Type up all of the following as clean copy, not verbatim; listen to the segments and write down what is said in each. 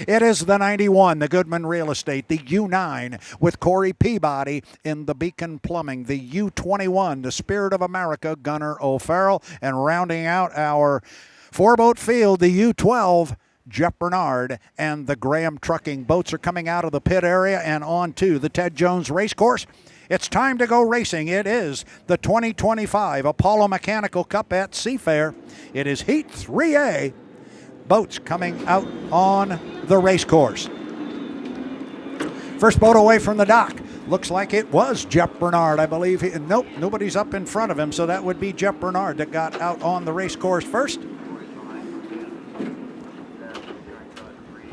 It is the 91, the Goodman Real Estate, the U9 with Corey Peabody in the Beacon Plumbing, the U21, the Spirit of America, Gunnar O'Farrell, and rounding out our four-boat field, the U12, Jeff Bernard and the Graham Trucking. Boats are coming out of the pit area and on to the Ted Jones Racecourse. It's time to go racing. It is the 2025 Apollo Mechanical Cup at Seafair. It is Heat 3A. Boats coming out on the race course. First boat away from the dock. Looks like it was Jeff Bernard, I believe. Nope, nobody's up in front of him, so that would be Jeff Bernard that got out on the race course first.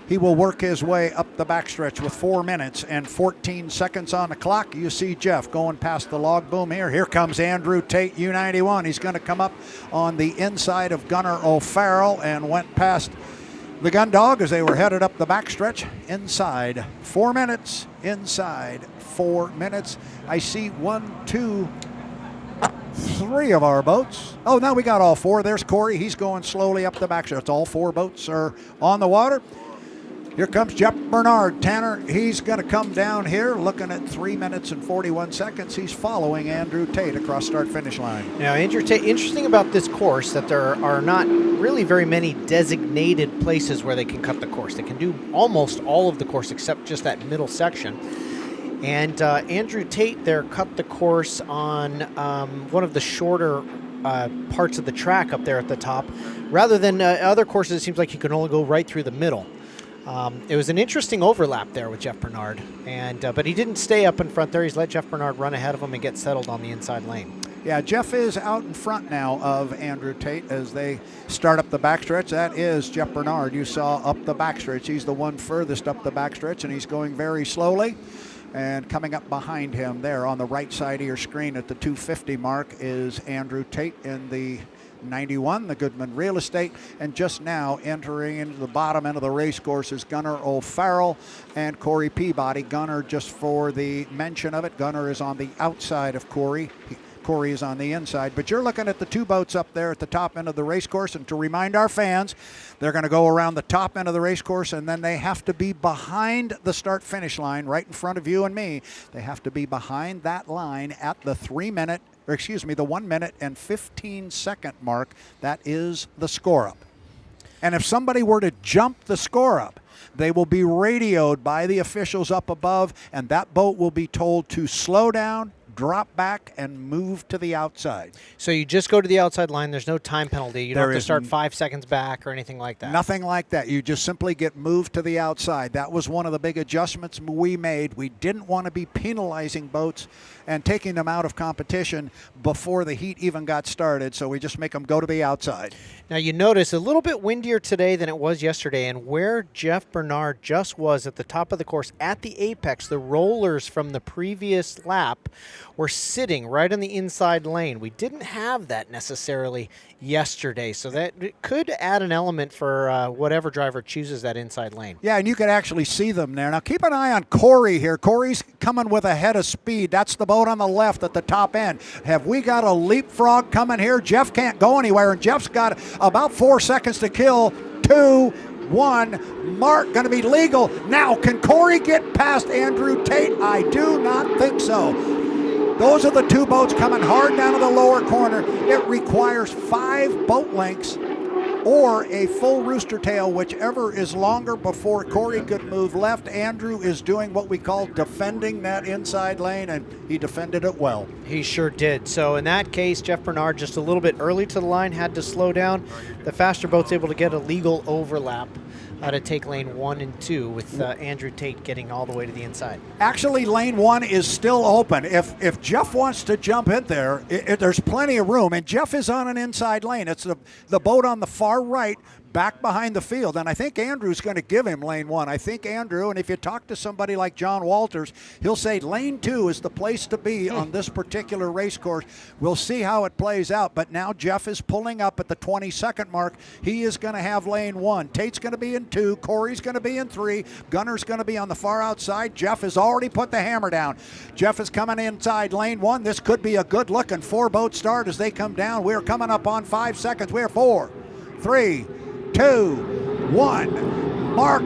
He will work his way up the backstretch with 4 minutes and 14 seconds on the clock. You see Jeff going past the log boom here. Here comes Andrew Tate, U91. He's going to come up on the inside of Gunnar O'Farrell and went past the gun dog as they were headed up the backstretch. Inside 4 minutes, inside 4 minutes. I see 1, 2, 3 of our boats. Oh, now we got all 4. There's Corey. He's going slowly up the backstretch. All 4 boats are on the water. Here comes Jeff Bernard. Tanner, he's going to come down here looking at 3 minutes and 41 seconds. He's following Andrew Tate across start-finish line. Now, Andrew Tate, interesting about this course that there are not really very many designated places where they can cut the course. They can do almost all of the course except just that middle section. And Andrew Tate there cut the course on one of the shorter parts of the track up there at the top. Rather than other courses, it seems like he can only go right through the middle. It was an interesting overlap there with Jeff Bernard, but he didn't stay up in front there. He's let Jeff Bernard run ahead of him and get settled on the inside lane. Yeah, Jeff is out in front now of Andrew Tate as they start up the backstretch. That is Jeff Bernard. You saw up the backstretch. He's the one furthest up the backstretch, and he's going very slowly. And coming up behind him there on the right side of your screen at the 250 mark is Andrew Tate in the 91, the Goodman Real Estate, and just now entering into the bottom end of the race course is Gunnar O'Farrell and Corey Peabody. Gunnar, just for the mention of it, Gunnar is on the outside of Corey. Corey is on the inside, but you're looking at the 2 boats up there at the top end of the race course, and to remind our fans, they're going to go around the top end of the race course, and then they have to be behind the start-finish line, right in front of you and me. They have to be behind that line at the 1 minute and 15 second mark. That is the score up. And if somebody were to jump the score up, they will be radioed by the officials up above, and that boat will be told to slow down, drop back, and move to the outside. So you just go to the outside line. There's no time penalty. You don't have to start 5 seconds back or anything like that. Nothing like that. You just simply get moved to the outside. That was one of the big adjustments we made. We didn't want to be penalizing boats and taking them out of competition before the heat even got started, so we just make them go to the outside. Now you notice a little bit windier today than it was yesterday, and where Jeff Bernard just was at the top of the course at the apex, the rollers from the previous lap were sitting right on the inside lane. We didn't have that necessarily yesterday, so that could add an element for whatever driver chooses that inside lane. Yeah, and you could actually see them there. Now keep an eye on Corey here. Corey's coming with a head of speed. That's the boat on the left at the top end. Have we got a leapfrog coming here? Jeff can't go anywhere, and Jeff's got about 4 seconds to kill. 2, 1, mark, going to be legal. Now, can Corey get past Andrew Tate? I do not think so. Those are the 2 boats coming hard down to the lower corner. It requires 5 boat lengths or a full rooster tail, whichever is longer, before Corey could move left. Andrew is doing what we call defending that inside lane, and he defended it well. He sure did. So in that case, Jeff Bernard just a little bit early to the line, had to slow down. The faster boat's able to get a legal overlap to take lane 1 and 2 with Andrew Tate getting all the way to the inside. Actually, lane 1 is still open. If Jeff wants to jump in there, there's plenty of room, and Jeff is on an inside lane. It's the boat on the far right, back behind the field, and I think Andrew's going to give him lane 1. I think Andrew, and if you talk to somebody like John Walters, he'll say lane 2 is the place to be on this particular race course. We'll see how it plays out, but now Jeff is pulling up at the 20-second mark. He is going to have lane 1. Tate's going to be in 2. Corey's going to be in 3. Gunner's going to be on the far outside. Jeff has already put the hammer down. Jeff is coming inside lane 1. This could be a good-looking 4-boat start as they come down. We're coming up on 5 seconds. We're 4, 3, 2, 1. mark.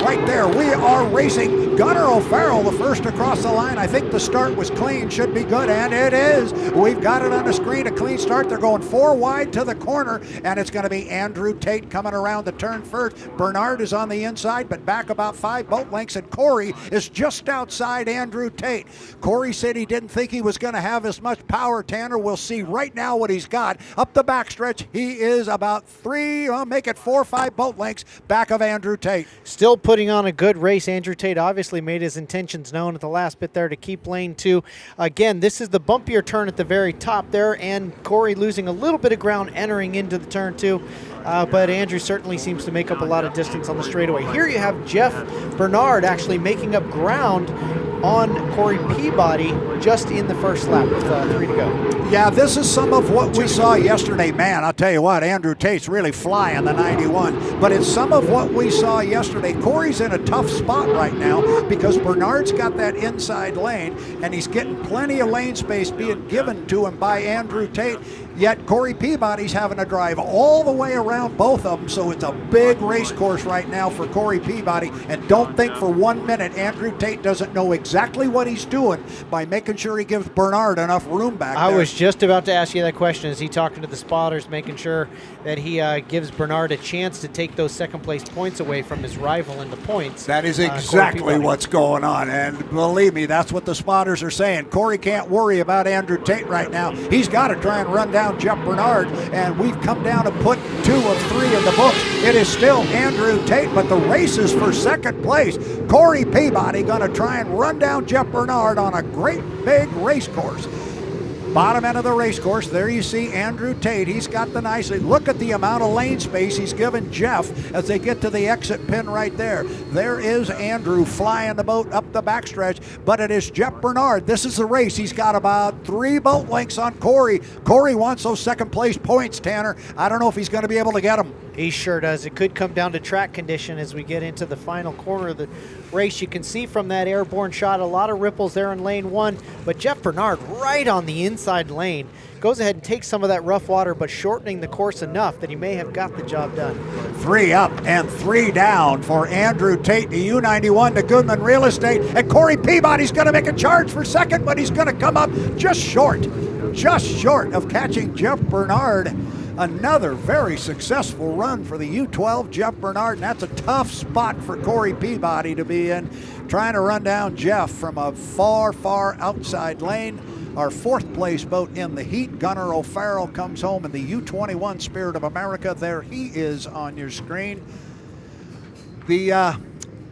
Right there, we are racing. Gunnar O'Farrell, the first across the line. I think the start was clean, should be good, and it is. We've got it on the screen, a clean start. They're going 4 wide to the corner, and it's going to be Andrew Tate coming around the turn first. Bernard is on the inside, but back about 5 boat lengths, and Corey is just outside Andrew Tate. Corey said he didn't think he was going to have as much power, Tanner. We'll see right now what he's got. Up the backstretch, he is about 4 or 5 boat lengths back of Andrew Tate. Still putting on a good race. Andrew Tate obviously made his intentions known at the last bit there to keep lane 2. Again, this is the bumpier turn at the very top there, and Corey losing a little bit of ground entering into the turn 2. But Andrew certainly seems to make up a lot of distance on the straightaway. Here you have Jeff Bernard actually making up ground on Corey Peabody just in the first lap with 3 to go. Yeah, this is some of what we saw yesterday. Man, I'll tell you what, Andrew Tate's really flying the 91. But it's some of what we saw yesterday. Corey's in a tough spot right now because Bernard's got that inside lane, and he's getting plenty of lane space being given to him by Andrew Tate. Yet Corey Peabody's having to drive all the way around both of them, so it's a big race course right now for Corey Peabody. And don't think for 1 minute Andrew Tate doesn't know exactly what he's doing by making sure he gives Bernard enough room back there. I was just about to ask you that question. Is he talking to the spotters, making sure that he gives Bernard a chance to take those second place points away from his rival in the points? That is exactly what's going on, and believe me, that's what the spotters are saying. Corey can't worry about Andrew Tate right now. He's got to try and run down Jeff Bernard, and we've come down to put 2 of 3 in the books. It is still Andrew Tate, but the race is for second place. Corey Peabody going to try and run down Jeff Bernard on a great big race course. Bottom end of the race course, there you see Andrew Tate. He's got the nice, look at the amount of lane space he's given Jeff as they get to the exit pin right there. There is Andrew flying the boat up the backstretch, but it is Jeff Bernard. This is the race. He's got about 3 boat lengths on Corey. Corey wants those second place points, Tanner. I don't know if he's going to be able to get them. He sure does. It could come down to track condition as we get into the final corner of the race. You can see from that airborne shot a lot of ripples there in lane 1, but Jeff Bernard right on the inside lane goes ahead and takes some of that rough water, but shortening the course enough that he may have got the job done. 3 up and 3 down for Andrew Tate, the U91 to Goodman Real Estate, and Corey Peabody's going to make a charge for second, but he's going to come up just short of catching Jeff Bernard. Another very successful run for the U12 Jeff Bernard, and that's a tough spot for Corey Peabody to be in, trying to run down Jeff from a far outside lane. Our 4th place boat in the heat, Gunnar O'Farrell, comes home in the U21 Spirit of America. There he is on your screen. The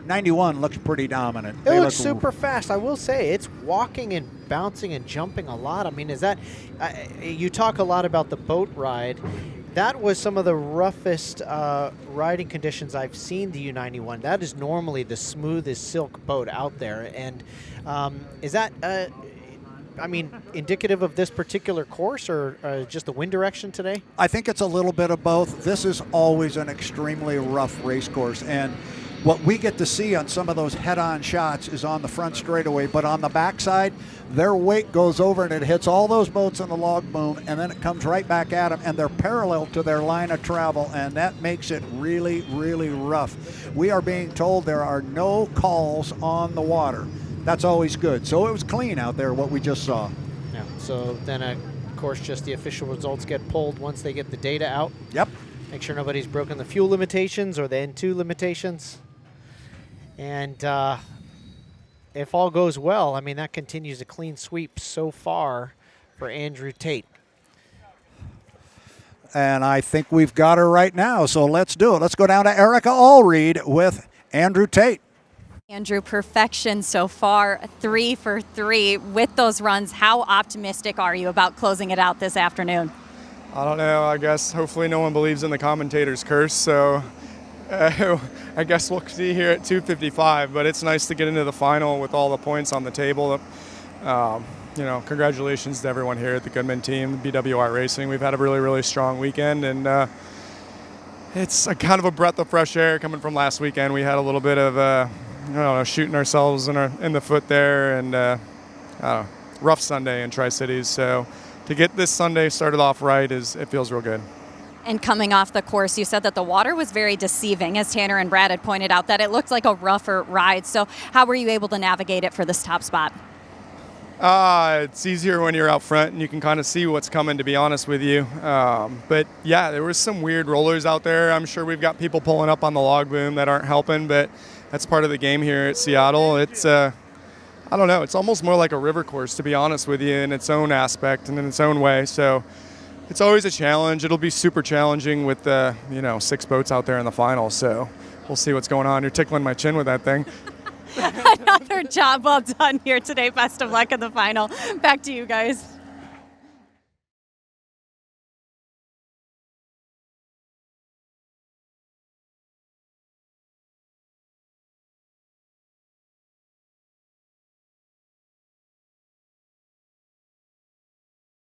91 looks pretty dominant. It looks super fast. I will say it's walking and bouncing and jumping a lot. I mean, is that you talk a lot about the boat ride. That was some of the roughest riding conditions I've seen the U91. That is normally the smoothest silk boat out there. And is that, indicative of this particular course or just the wind direction today? I think it's a little bit of both. This is always an extremely rough race course, and what we get to see on some of those head-on shots is on the front straightaway, but on the backside, their weight goes over and it hits all those boats in the log boom, and then it comes right back at them, and they're parallel to their line of travel, and that makes it really rough. We are being told there are no calls on the water. That's always good. So it was clean out there, what we just saw. Yeah. So then, of course, just the official results get pulled once they get the data out. Yep. Make sure nobody's broken the fuel limitations or the N2 limitations. And if all goes well, I mean, that continues a clean sweep so far for Andrew Tate. And I think we've got her right now, so let's do it. Let's go down to Erica Allreed with Andrew Tate. Andrew, perfection so far, 3 for 3 with those runs. How optimistic are you about closing it out this afternoon? I don't know. I guess hopefully no one believes in the commentator's curse, so I guess we'll see here at 2:55, but it's nice to get into the final with all the points on the table. Congratulations to everyone here at the Goodman team, BWR Racing. We've had a really strong weekend, and it's a kind of a breath of fresh air coming from last weekend. We had a little bit of shooting ourselves in the foot there, and rough Sunday in Tri-Cities. So to get this Sunday started off right, it feels real good. And coming off the course, you said that the water was very deceiving, as Tanner and Brad had pointed out, that it looked like a rougher ride. So how were you able to navigate it for this top spot? It's easier when you're out front and you can kind of see what's coming, to be honest with you. But yeah, there was some weird rollers out there. I'm sure we've got people pulling up on the log boom that aren't helping, but that's part of the game here at Seattle. It's, I don't know, it's almost more like a river course, to be honest with you, in its own aspect and in its own way. So it's always a challenge. It'll be super challenging with, 6 boats out there in the final. So we'll see what's going on. You're tickling my chin with that thing. Another job well done here today. Best of luck in the final. Back to you guys.